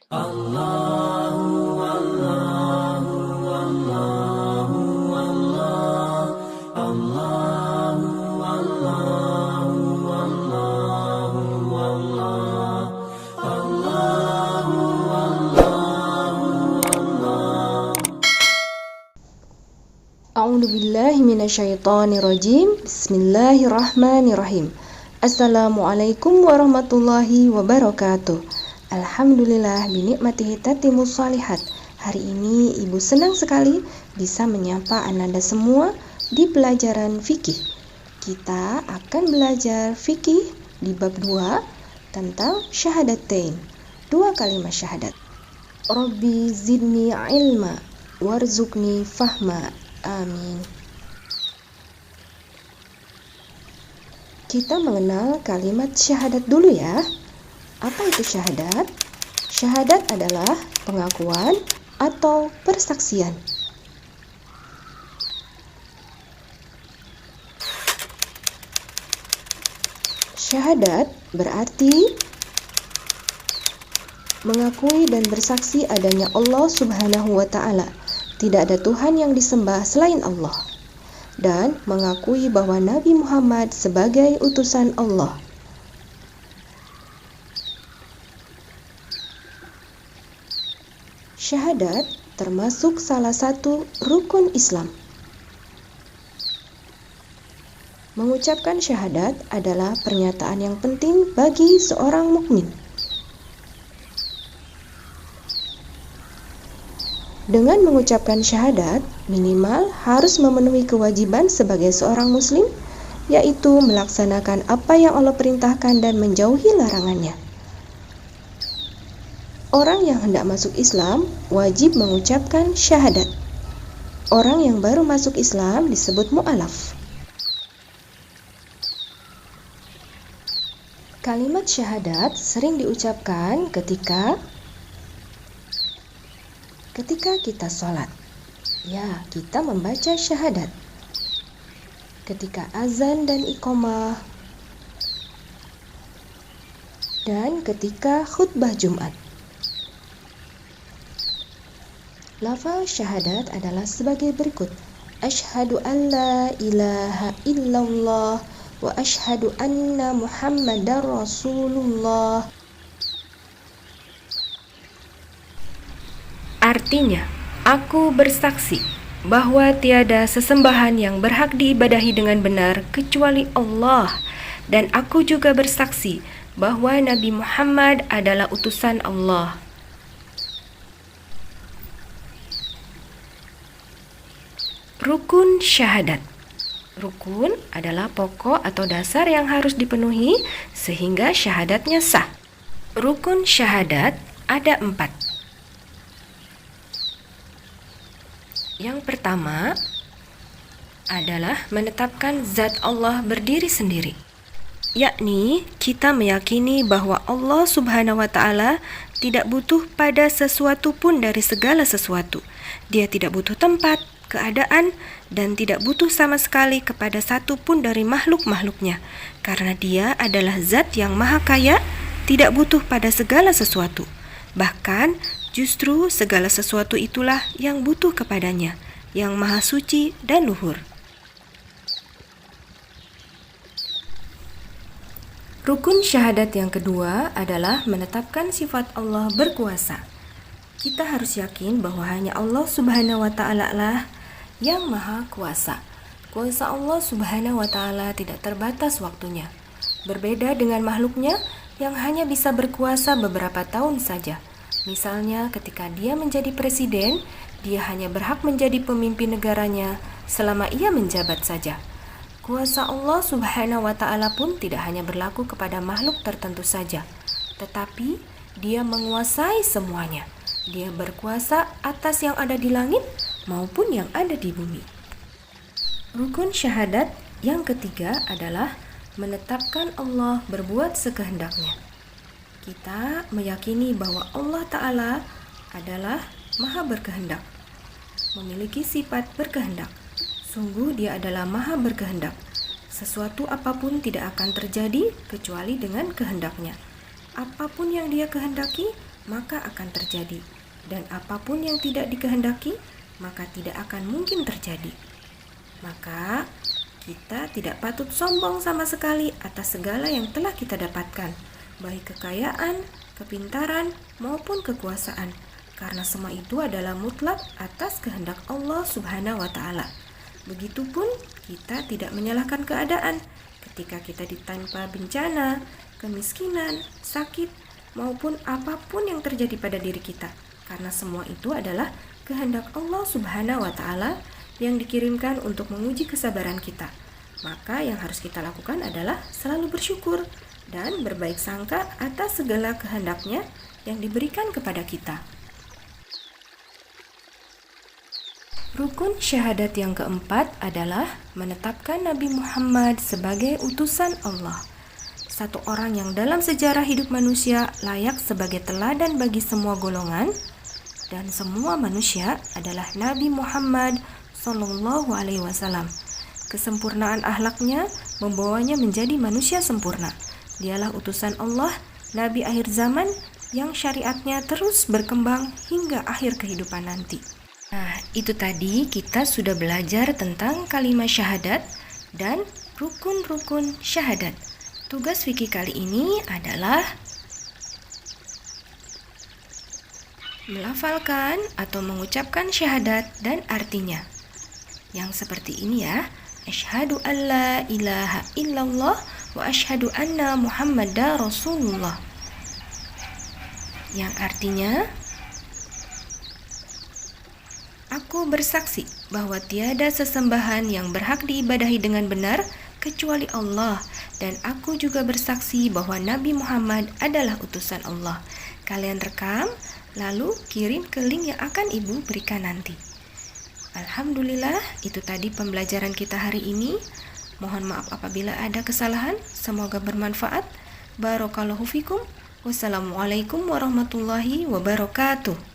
Allahu Allahu Allahu Allah Allahu Allahu Allahu Allah Allahu Allahu Allah. A'udzu billahi minasyaitonir rajim. Bismillahirrahmanirrahim. Assalamualaikum warahmatullahi wabarakatuh. Alhamdulillah binikmatihi tatimmus shalihat. Hari ini Ibu senang sekali bisa menyapa Ananda semua di pelajaran fikih. Kita akan belajar fikih di bab 2 tentang syahadatain. 2 kalimat syahadat. Rabbi zidni ilma warzuqni fahma. Amin. Kita mengenal kalimat syahadat dulu ya. Apa itu syahadat? Syahadat adalah pengakuan atau persaksian. Syahadat berarti mengakui dan bersaksi adanya Allah Subhanahu wa Ta'ala. Tidak ada Tuhan yang disembah selain Allah, dan mengakui bahwa Nabi Muhammad sebagai utusan Allah. Syahadat termasuk salah satu rukun Islam. Mengucapkan syahadat adalah pernyataan yang penting bagi seorang mukmin. Dengan mengucapkan syahadat, minimal harus memenuhi kewajiban sebagai seorang muslim, yaitu melaksanakan apa yang Allah perintahkan dan menjauhi larangannya. Orang yang hendak masuk Islam wajib mengucapkan syahadat. Orang yang baru masuk Islam disebut mu'alaf. Kalimat syahadat sering diucapkan ketika kita sholat. Ya, kita membaca syahadat. Ketika azan dan iqamah. Dan ketika khutbah Jumat. Lafal syahadat adalah sebagai berikut. Asyhadu an la ilaha illallah wa asyhadu anna Muhammadar Rasulullah. Artinya, aku bersaksi bahwa tiada sesembahan yang berhak diibadahi dengan benar kecuali Allah, dan aku juga bersaksi bahwa Nabi Muhammad adalah utusan Allah. Rukun syahadat. Rukun adalah pokok atau dasar yang harus dipenuhi sehingga syahadatnya sah. Rukun syahadat ada 4. Yang pertama adalah menetapkan zat Allah berdiri sendiri, yakni kita meyakini bahwa Allah Subhanahu wa Ta'ala tidak butuh pada sesuatu pun dari segala sesuatu. Dia tidak butuh tempat, keadaan, dan tidak butuh sama sekali kepada satu pun dari makhluk-makhluknya, karena dia adalah zat yang maha kaya, tidak butuh pada segala sesuatu. Bahkan justru segala sesuatu itulah yang butuh kepadanya, yang maha suci dan luhur. Rukun syahadat yang kedua adalah menetapkan sifat Allah berkuasa. Kita harus yakin bahwa hanya Allah Subhanahu wa Ta'ala lah yang maha kuasa. Kuasa Allah Subhanahu wa Ta'ala tidak terbatas waktunya. Berbeda dengan makhluknya yang hanya bisa berkuasa beberapa tahun saja. Misalnya ketika dia menjadi presiden, dia hanya berhak menjadi pemimpin negaranya selama ia menjabat saja. Kuasa Allah Subhanahu wa Ta'ala pun tidak hanya berlaku kepada makhluk tertentu saja, tetapi dia menguasai semuanya. Dia berkuasa atas yang ada di langit maupun yang ada di bumi. Rukun syahadat yang ketiga adalah menetapkan Allah berbuat sekehendaknya. Kita meyakini bahwa Allah Ta'ala adalah maha berkehendak, memiliki sifat berkehendak. Sungguh dia adalah maha berkehendak. Sesuatu apapun tidak akan terjadi kecuali dengan kehendaknya. Apapun yang dia kehendaki, maka akan terjadi. Dan apapun yang tidak dikehendaki, maka tidak akan mungkin terjadi. Maka kita tidak patut sombong sama sekali atas segala yang telah kita dapatkan, baik kekayaan, kepintaran, maupun kekuasaan, karena semua itu adalah mutlak atas kehendak Allah Subhanahu wa Ta'ala. Begitupun kita tidak menyalahkan keadaan ketika kita ditimpa bencana, kemiskinan, sakit, maupun apapun yang terjadi pada diri kita, karena semua itu adalah kehendak Allah Subhanahu wa Ta'ala yang dikirimkan untuk menguji kesabaran kita. Maka yang harus kita lakukan adalah selalu bersyukur dan berbaik sangka atas segala kehendaknya yang diberikan kepada kita. Rukun syahadat yang keempat adalah menetapkan Nabi Muhammad sebagai utusan Allah. Satu orang yang dalam sejarah hidup manusia layak sebagai teladan bagi semua golongan dan semua manusia adalah Nabi Muhammad Sallallahu Alaihi Wasallam. Kesempurnaan akhlaknya membawanya menjadi manusia sempurna. Dialah utusan Allah, Nabi akhir zaman yang syariatnya terus berkembang hingga akhir kehidupan nanti. Nah, itu tadi kita sudah belajar tentang kalimat syahadat dan rukun-rukun syahadat. Tugas fikih kali ini adalah melafalkan atau mengucapkan syahadat dan artinya. Yang seperti ini ya. Asyhadu an la ilaha illallah wa asyhadu anna Muhammadar Rasulullah. Yang artinya, aku bersaksi bahwa tiada sesembahan yang berhak diibadahi dengan benar kecuali Allah, dan aku juga bersaksi bahwa Nabi Muhammad adalah utusan Allah. Kalian rekam, lalu kirim ke link yang akan Ibu berikan nanti. Alhamdulillah, itu tadi pembelajaran kita hari ini. Mohon maaf apabila ada kesalahan. Semoga bermanfaat. Barakallahu fikum. Wassalamualaikum warahmatullahi wabarakatuh.